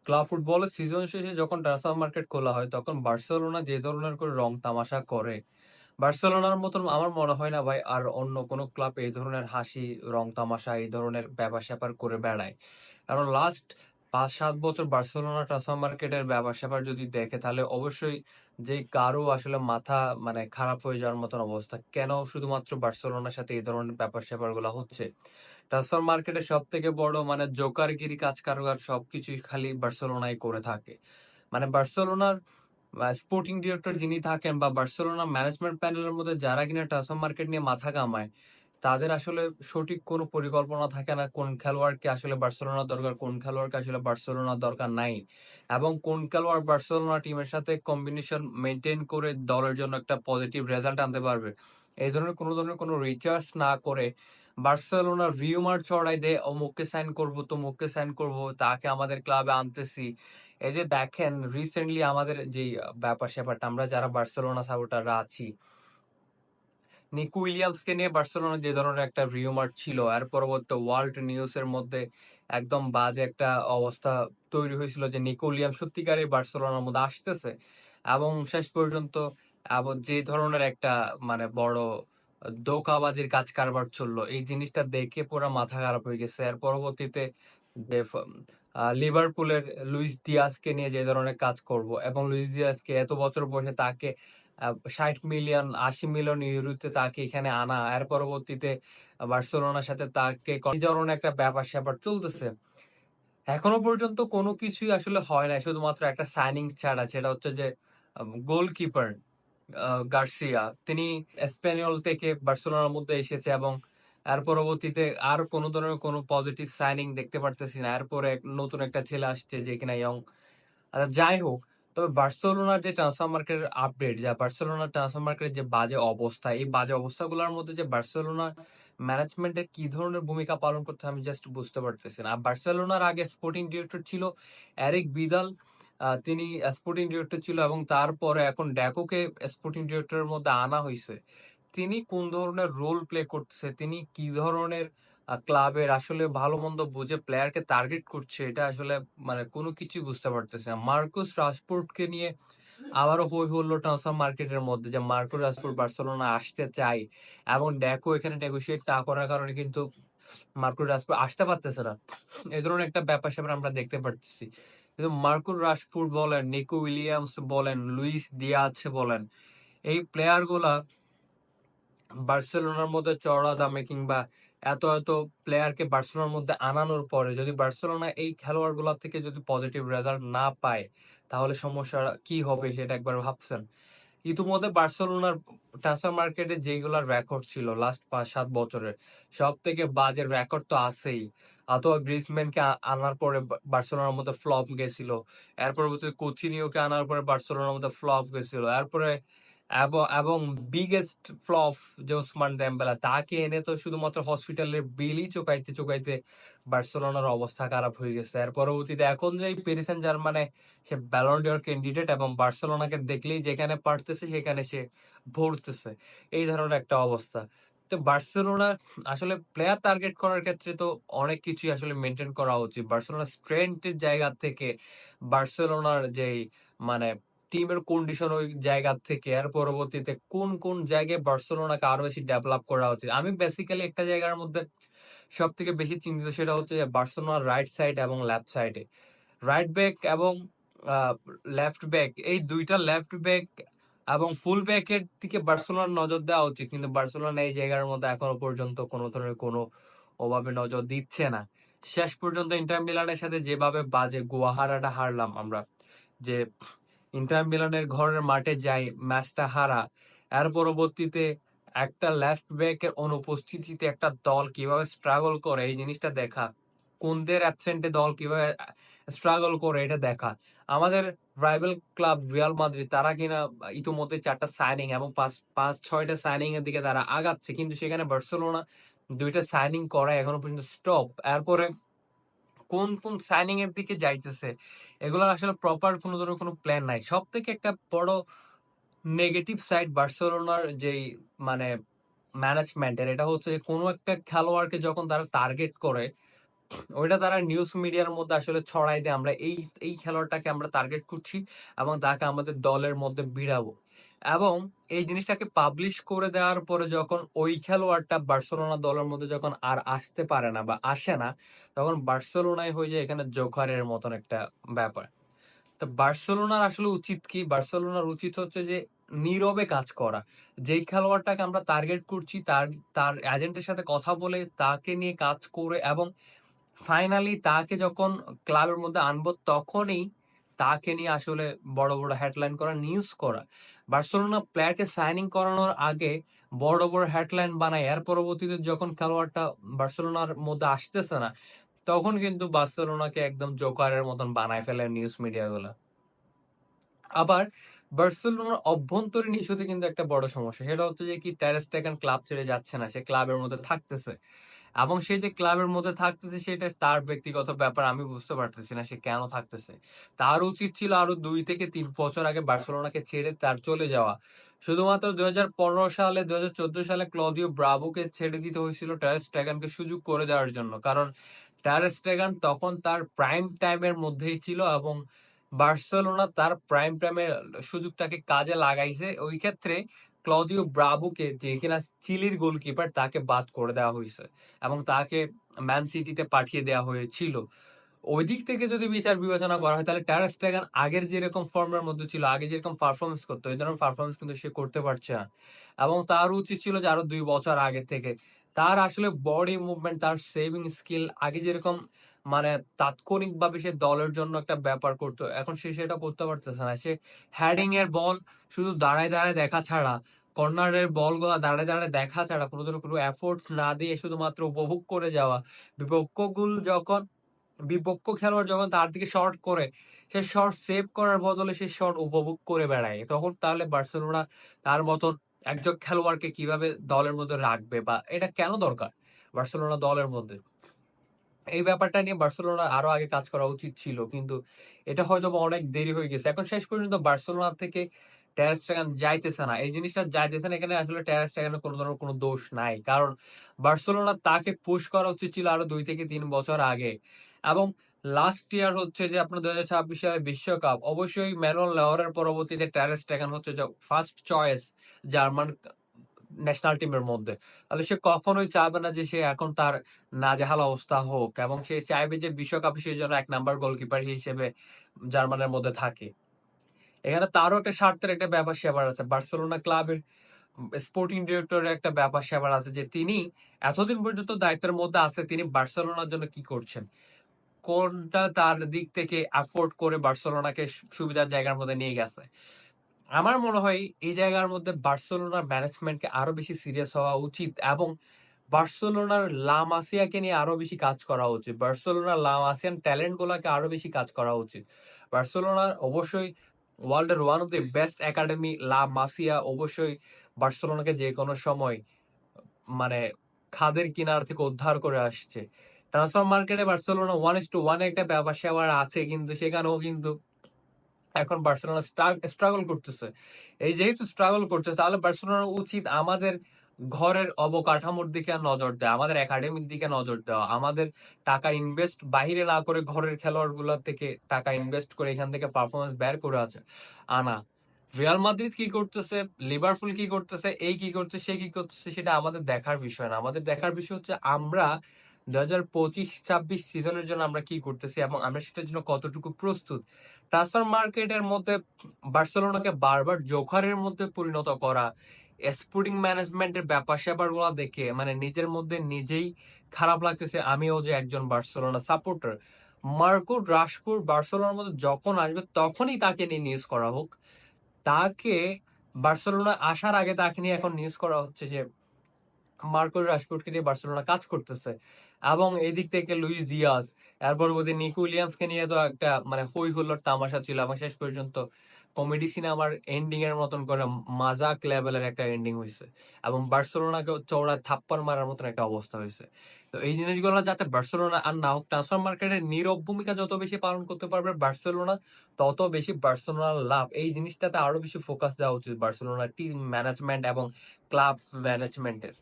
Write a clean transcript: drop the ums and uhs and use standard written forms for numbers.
Club ফুটবলের season শেষে যখন ট্রান্সফার মার্কেট খোলা হয় তখন বার্সেলোনা যে ধরনের করে রং তামাশা করে, বার্সেলোনার মতন আমার মনে হয় না ভাই আর অন্য কোনো ক্লাব এই ধরনের হাসি, রং তামাশা এই ধরনের ব্যাপার-স্যাপার করে বেড়ায়। কারণ লাস্ট ৫-৭ বছর বার্সেলোনা ট্রান্সফার মার্কেটের ব্যাপার-স্যাপার যদি দেখে তাহলে অবশ্যই যে কারো আসলে মাথা মানে খারাপ হয়ে যাওয়ার মতন অবস্থা। কেন শুধুমাত্র বার্সেলোনার সাথে এই ধরনের ব্যাপার-স্যাপার গুলা হচ্ছে? ট্রান্সফার মার্কেটে সবথেকে বড় মানে জোকারগিরি কাজ-কারবার সবকিছুই খালি বার্সেলোনাই করে থাকে। মানে বার্সেলোনার স্পোর্টিং ডিরেক্টর যিনি থাকেন বা বার্সেলোনা ম্যানেজমেন্ট প্যানেলের মধ্যে যারা কিনা ট্রান্সফার মার্কেট নিয়ে মাথা ঘামায়, তাদের আসলে সঠিক কোনো পরিকল্পনা থাকে না কোন খেলোয়াড়কে আসলে বার্সেলোনার দরকার, কোন খেলোয়াড়কে আসলে বার্সেলোনার দরকার নাই। এবং কোন খেলোয়াড় বার্সেলোনা টিমের সাথে কম্বিনেশন মেইনটেইন করে দলের জন্য একটা পজিটিভ রেজাল্ট আনতে পারবে। এই ধরনের কোনো রিসার্চ না করে বার্সেলোনার রিউমার ছড়াই দেয় অমুককে সাইন করব, তমুককে সাইন করব, তাকে আমাদের ক্লাবে আনতেছি। এই যে দেখেন রিসেন্টলি আমাদের যেই ব্যাপার-স্যাপারটা আমরা যারা বার্সেলোনা সাপোর্টাররা আছি, নিকো উইলিয়ামসকে নিয়ে বার্সেলোনার যে ধরনের একটা রিউমার ছিল, এর পরবর্তীতে ওয়ার্ল্ড নিউজ এর মধ্যে একদম বাজে একটা অবস্থা তৈরি হয়েছিল যে নিকো উইলিয়ামস সত্যিকারের বার্সেলোনার মধ্যে আসতেছে এবং শেষ পর্যন্ত যে ধরনের একটা মানে বড় ধোঁকাবাজির কাজ কারবার চললো, এই জিনিসটা দেখে পুরো মাথা খারাপ হয়ে গেছে। এর পরবর্তীতে যে লিভারপুলের লুইস দিয়াজকে নিয়ে যে ধরনের কাজ করব এবং লুইস দিয়াজকে এত বছর বয়সে তাকে ৬০ মিলিয়ন ৮০ মিলিয়ন ইউরোতে তাকে এখানে আনা, এর পরবর্তীতে বার্সেলোনার সাথে তাকে এই ধরনের একটা ব্যাপার স্যাপার চলতেছে। এখনো পর্যন্ত কোনো কিছুই আসলে হয় নাই, শুধুমাত্র একটা সাইনিং ছাড়া, সেটা হচ্ছে যে গোলকিপার গার্সিয়া, তিনি এসপানিওল থেকে বার্সেলোনার মধ্যে এসেছে এবং এর পরবর্তীতে আর কোনো ধরনের কোনো পজিটিভ সাইনিং দেখতে পারতেছি না। এরপরে নতুন একটা ছেলে আসছে যে কিনা ইয়ং। আচ্ছা যাই হোক, তবে বার্সেলোনার যে ট্রান্সফার মার্কেটের আপডেট, যা বার্সেলোনার ট্রান্সফার মার্কেটের যে বাজে অবস্থা, এই বাজে অবস্থাগুলোর মধ্যে যে বার্সেলোনা ম্যানেজমেন্টের কি ধরনের ভূমিকা পালন করতে আমি জাস্ট বুঝতে পারতেছি না। আর বার্সেলোনার আগে স্পোর্টিং ডিরেক্টর ছিল এরিক বিদাল, তিনি স্পোর্টিং ডিরেক্টর ছিল এবং তারপরে এখন ড্যাকোকে স্পোর্টিং ডিরেক্টরের মধ্যে আনা হয়েছে। তিনি কোন ধরনের রোল প্লে করতেছে, তিনি কি ধরনের ক্লাবের আসলে ভালো মন্দ বুঝে প্লেয়ারকে টার্গেট করছে, এটা আসলে মানে কোনো কিছুই বুঝতে পারতেছে না। মার্কুস রাশফোর্ডকে নিয়ে আবারও হই হল্লো ট্রান্সফার মার্কেটের মধ্যে যে মার্কুস রাশফোর্ড বার্সেলোনা আসতে চাই এবং ড্যাকো এখানে নেগোশিয়েট না করার কারণে কিন্তু মার্কুস রাশফোর্ড আসতে পারতেছে না। এই ধরনের একটা ব্যাপার স্যাপার আমরা দেখতে পাচ্ছি। কিন্তু মার্কুস রাশফোর্ড বলেন, নিকো উইলিয়ামস বলেন, লুইস দিয়াজ বলেন, এই প্লেয়ার গুলা বার্সেলোনার মধ্যে চড়া দামে কিংবা এত এত প্লেয়ারকে বার্সেলোনার মধ্যে আনানোর পরে যদি বার্সেলোনা এই খেলোয়াড়গুলো থেকে যদি পজিটিভ রেজাল্ট না পায়, তাহলে সমস্যা কি হবে সেটা একবার ভাবছেন? ইতিমধ্যে বার্সেলোনার ট্রান্সফার মার্কেটে যেগুলার রেকর্ড ছিল লাস্ট ৫-৭ বছরের, সব থেকে বাজে রেকর্ড তো আছেই। অথবা গ্রিজম্যানকে আনার পরে বার্সেলোনার মধ্যে ফ্লপ গেছিল, এর পরবর্তীতে কুতিনিওকে আনার পরে বার্সেলোনার মধ্যে ফ্লপ গেছিল, এরপরে এবং বিগেস্ট ফ্লপ যে ওসমান দেমবেলা, তাকে এনে তো শুধুমাত্র হসপিটালের বিলই চুকাইতে চুকাইতে বার্সেলোনার অবস্থা খারাপ হয়ে গেছে। এর পরবর্তীতে এখন যে প্যারিস সেন্ট জার্মানে সে ব্যালন ডিওর ক্যান্ডিডেট এবং বার্সেলোনাকে দেখলেই যেখানে পারতেছে সেখানে সে ভরতেছে, এই ধরনের একটা অবস্থা। তো বার্সেলোনা আসলে প্লেয়ার টার্গেট করার ক্ষেত্রে তো অনেক কিছুই আসলে মেনটেন করা উচিত। বার্সেলোনার স্ট্রেংথের জায়গা থেকে, বার্সেলোনার যেই মানে টিমের কন্ডিশন ওই জায়গা থেকে, এর পরবর্তীতে কোন কোন জায়গায় বার্সেলোনাকে আরো বেশি ডেভেলপ করা উচিত। আমি বেসিক্যালি একটা জায়গার মধ্যে সব থেকে বেশি চিন্তিত, সেটা হচ্ছে যে বার্সেলোনার রাইট সাইড এবং লেফট সাইডে, রাইট ব্যাক এবং লেফট ব্যাক, এই দুইটা লেফট ব্যাক এবং ফুল ব্যাকের দিকে বার্সেলোনার নজর দেওয়া উচিত, কিন্তু বার্সেলোনা এই জায়গার মধ্যে এখনো পর্যন্ত কোনো ধরনের কোনো ওভাবে নজর দিচ্ছে না। শেষ পর্যন্ত ইন্টার মিলানের সাথে যেভাবে বাজে গুয়াহারাটা হারলাম আমরা, যে ইন্টার মিলানের ঘরের মাঠে যাই ম্যাচটা হারা, এর পরবর্তীতে একটা লেফট ব্যাকের অনুপস্থিতিতে একটা দল কিভাবে স্ট্রাগল করে এই জিনিসটা দেখা, কোনদের অ্যাবসেন্টে দল কিভাবে স্ট্রাগল করে এটা দেখা। আমাদের রাইভাল ক্লাব রিয়াল মাদ্রিদ, তারা কিনা ইতিমধ্যে ৪টা সাইনিং এবং ৫-৬টা সাইনিং এর দিকে তারা আগাচ্ছে, কিন্তু সেখানে বার্সেলোনা ২টা সাইনিং করা এখনো পর্যন্ত স্টপ। এরপরে কোন কোন সাইনিং এর দিকে যাইতেছে, এগুলোর আসলে প্রপার কোনো ধরনের কোনো প্ল্যান নাই। সব থেকে একটা বড় নেগেটিভ সাইড বার্সেলোনার যেই মানে ম্যানেজমেন্টের, এটা হচ্ছে যে কোনো একটা খেলোয়াড়কে যখন তারা টার্গেট করে ওইটা তারা নিউজ মিডিয়ার মধ্যে আসলে ছড়াই দেয় আমরা এই এই খেলোয়াড়টাকে আমরা টার্গেট করছি এবং তাকে আমাদের দলের মধ্যে ভিড়াবো। এবং এই জিনিসটাকে পাবলিশ করে দেওয়ার পরে যখন ওই খেলোয়াড়টা বার্সেলোনা দলের মধ্যে যখন আর আসতে পারে না বা আসে না, তখন বার্সেলোনায় হয়ে যায় এখানে জোকারের মতন একটা ব্যাপার। তো বার্সেলোনার আসলে উচিত কি? বার্সেলোনার উচিত হচ্ছে যে নীরবে কাজ করা। যেই খেলোয়াড়টাকে আমরা টার্গেট করছি তার তার এজেন্টের সাথে কথা বলে তাকে নিয়ে কাজ করে এবং ফাইনালি তাকে যখন ক্লাবের মধ্যে আনবো তখনই তাকে নিয়ে আসলে বড় বড় হেডলাইন করা, নিউজ করা। বার্সেলোনা প্লেয়ারকে সাইনিং করানোর আগে বড় বড় হেডলাইন বানায়, এর পরবর্তীতে যখন খেলোয়াড়টা বার্সেলোনার মধ্যে আসতেছে না তখন কিন্তু বার্সেলোনাকে একদম জোকারের মতন বানায় ফেলে নিউজ মিডিয়া গুলা। আবার বার্সেলোনার অভ্যন্তরীণ ইস্যুতে কিন্তু একটা বড় সমস্যা, সেটা হচ্ছে যে কি টের স্টেগেন ক্লাব ছেড়ে যাচ্ছে না, সে ক্লাবের মধ্যে থাকতেছে। এবং সে যে ক্লাবের মধ্যে থাকতেছে সেটা তার ব্যক্তিগত ব্যাপার, আমি বুঝতে পারতেছি না সে কেন থাকতেছে। তার উচিত ছিল আরো 2 থেকে 3 বছর আগে বার্সেলোনাকে ছেড়ে তার চলে যাওয়া। শুধুমাত্র 2015 সালে 2014 সালে ক্লদিও ব্রাভোকে ছেড়ে দিতে হয়েছিল টের স্টেগানকে সুযোগ করে দেওয়ার জন্য, কারণ টের স্টেগান তখন তার প্রাইম টাইমের মধ্যেই ছিল এবং বার্সেলোনা তার প্রাইম টাইমের সুযোগটাকে কাজে লাগাইছে। ওই ক্ষেত্রে ক্লদিও ব্রাভোকে, যে কিনা চিলির গোলকিপার, তাকে বাদ করে দেওয়া হয়েছে এবং তাকে ম্যান সিটিতে পাঠিয়ে দেওয়া হয়েছিল। ওই দিক থেকে যদি বিচার বিবেচনা করা হয় তাহলে টার স্টেগান আগের যেরকম ফর্মের মধ্যে ছিল, আগে যেরকম পারফরমেন্স করতো, এই ধরনের পারফরমেন্স কিন্তু সে করতে পারছে না। এবং তার উচিত ছিল যে আরো 2 বছর আগে থেকে তার আসলে বডি মুভমেন্ট, তার সেভিং স্কিল আগে যেরকম মানে তাৎক্ষণিকভাবে সে দলের জন্য একটা ব্যাপার করতো, এখন সে সেটা করতে পারতেছে না। সে হ্যাডিং এর বল শুধু দাঁড়ায় দাঁড়ায় দেখা ছাড়া, কর্নারের বল গুলা দাঁড়ায় দাঁড়ায় দেখা ছাড়া কোনো ধরনের কোনো এফোর্ট না দিয়ে শুধুমাত্র উপভোগ করে যাওয়া। বিপক্ষ গোল যখন বিপক্ষ খেলোয়াড় যখন তার দিকে শর্ট করে, সে শর্ট সেভ করার বদলে সে শর্ট উপভোগ করে বেড়ায়, তখন তাহলে বার্সেলোনা তার মতন একজন খেলোয়াড়কে কিভাবে দলের মধ্যে রাখবে বা এটা কেন দরকার বার্সেলোনা দলের মধ্যে? এই ব্যাপারটা নিয়ে বার্সেলোনার আরো আগে কাজ করা উচিত ছিল, কিন্তু এটা হয়তো বা অনেক দেরি হয়ে গেছে। এখন শেষ পর্যন্ত বার্সেলোনা থেকে টের স্টেগেন যাইতেছে না, এই জিনিসটা যাইতেছে না, এখানে আসলে টের স্টেগেনের কোনো ধরনের কোনো দোষ নাই, কারণ বার্সেলোনা তাকে পুশ করা উচিত ছিল আরো 2 থেকে 3 বছর আগে। এবং লাস্ট ইয়ার হচ্ছে যে আপনার 2026 সালে বিশ্বকাপ, অবশ্যই ম্যানুয়েল নেওয়ারের পরবর্তীতে টের স্টেগেন হচ্ছে যে ফার্স্ট চয়েস জার্মান ন্যাশনাল টিমের মধ্যে। তাহলে সে কখনোই চাবে না যে সে এখন তার নাজেহাল অবস্থা হোক, এবং সে চাইবে যে বিশ্বকাপে সে যেন 1 নাম্বার গোলকিপার হিসেবে জার্মানের মধ্যে থাকে। এখানে তারও একটা স্বার্থের একটা ব্যাপার স্যাপার আছে, বার্সেলোনা ক্লাবের স্পোর্টিং ডিরেক্টরের একটা ব্যাপার স্যাপার আছে যে তিনি এতদিন পর্যন্ত দায়িত্বের মধ্যে আছে, তিনি বার্সেলোনার জন্য কি করছেন, কোনটা তার দিক থেকে অ্যাফোর্ড করে বার্সেলোনাকে সুবিধার জায়গার মধ্যে নিয়ে গেছে। আমার মনে হয় এই জায়গার মধ্যে বার্সেলোনার ম্যানেজমেন্টকে আরো বেশি সিরিয়াস হওয়া উচিত এবং বার্সেলোনার লা মাসিয়াকে নিয়ে আরো বেশি কাজ করা উচিত। বার্সেলোনার লা মাসিয়ান ট্যালেন্ট গুলাকে আরো বেশি কাজ করা উচিত। বার্সেলোনার অবশ্যই ওয়ার্ল্ডের one of the best academy লা মাসিয়া অবশ্যই বার্সেলোনাকে যে কোনো সময় মানে খাদের কিনার থেকে উদ্ধার করে আসছে। ট্রান্সফার মার্কেটে বার্সেলোনা 1:1 একটা ব্যাপার স্যাপার আছে, কিন্তু সেখানেও কিন্তু এখন বার্সেলোনা স্ট্রাগল করতেছে। এই যেহেতু স্ট্রাগল করছে তাহলে বার্সেলোনার উচিত আমাদের ঘরের অবকাঠামোর দিকে নজর দেওয়া, আমাদের একাডেমির দিকে নজর দেওয়া, আমাদের টাকা ইনভেস্ট বাহিরে না করে ঘরের খেলোয়াড় গুলা থেকে টাকা ইনভেস্ট করে এখান থেকে পারফরমেন্স বের করে আছে আনা। রিয়াল মাদ্রিদ কি করতেছে, লিভারপুল কি করতেছে, এই কি করতেছে, সে কি করতেছে, সেটা আমাদের দেখার বিষয় না। আমাদের দেখার বিষয় হচ্ছে আমরা 2025-26 সিজনের জন্য আমরা কি করতেছি এবং আমরা সেটার জন্য কতটুকু প্রস্তুত। ট্রান্সফার মার্কেটের মধ্যে বার্সেলোনাকে বারবার জোকারের মধ্যে পরিণত করা, স্পোর্টিং ম্যানেজমেন্টের ব্যাপার স্যাপার গুলা দেখে মানে নিজের মধ্যে নিজেই খারাপ লাগতেছে। আমিও যে একজন বার্সেলোনা সাপোর্টার, মার্কো রাশফোর্ড বার্সেলোনার মধ্যে যখন আসবে তখনই তাকে নিয়ে নিউজ করা হোক। তাকে বার্সেলোনা আসার আগে তাকে নিয়ে এখন নিউজ করা হচ্ছে যে মার্কো রাশফোর্ডকে নিয়ে বার্সেলোনা কাজ করতেছে। এবং এই দিক থেকে লুইস দিয়াজ, এর পরবর্তী নিকো উইলিয়ামসকে নিয়ে তো একটা মানে হই হুল্লোড় তামাশা ছিল এবং শেষ পর্যন্ত কমেডি সিনেমার এন্ডিং এর মতন করে মাজাক লেভেলের একটা এন্ডিং হয়েছে এবং বার্সেলোনাকে চওড়া থাপ্পড় মারার মতন একটা অবস্থা হয়েছে। তো এই জিনিসগুলো যাতে বার্সেলোনা আর না হোক, ট্রান্সফার মার্কেটের নীরব ভূমিকা যত বেশি পালন করতে পারবে বার্সেলোনা, তত বেশি বার্সেলোনার লাভ। এই জিনিসটাতে আরো বেশি ফোকাস দেওয়া উচিত বার্সেলোনার টিম ম্যানেজমেন্ট এবং ক্লাব ম্যানেজমেন্টের।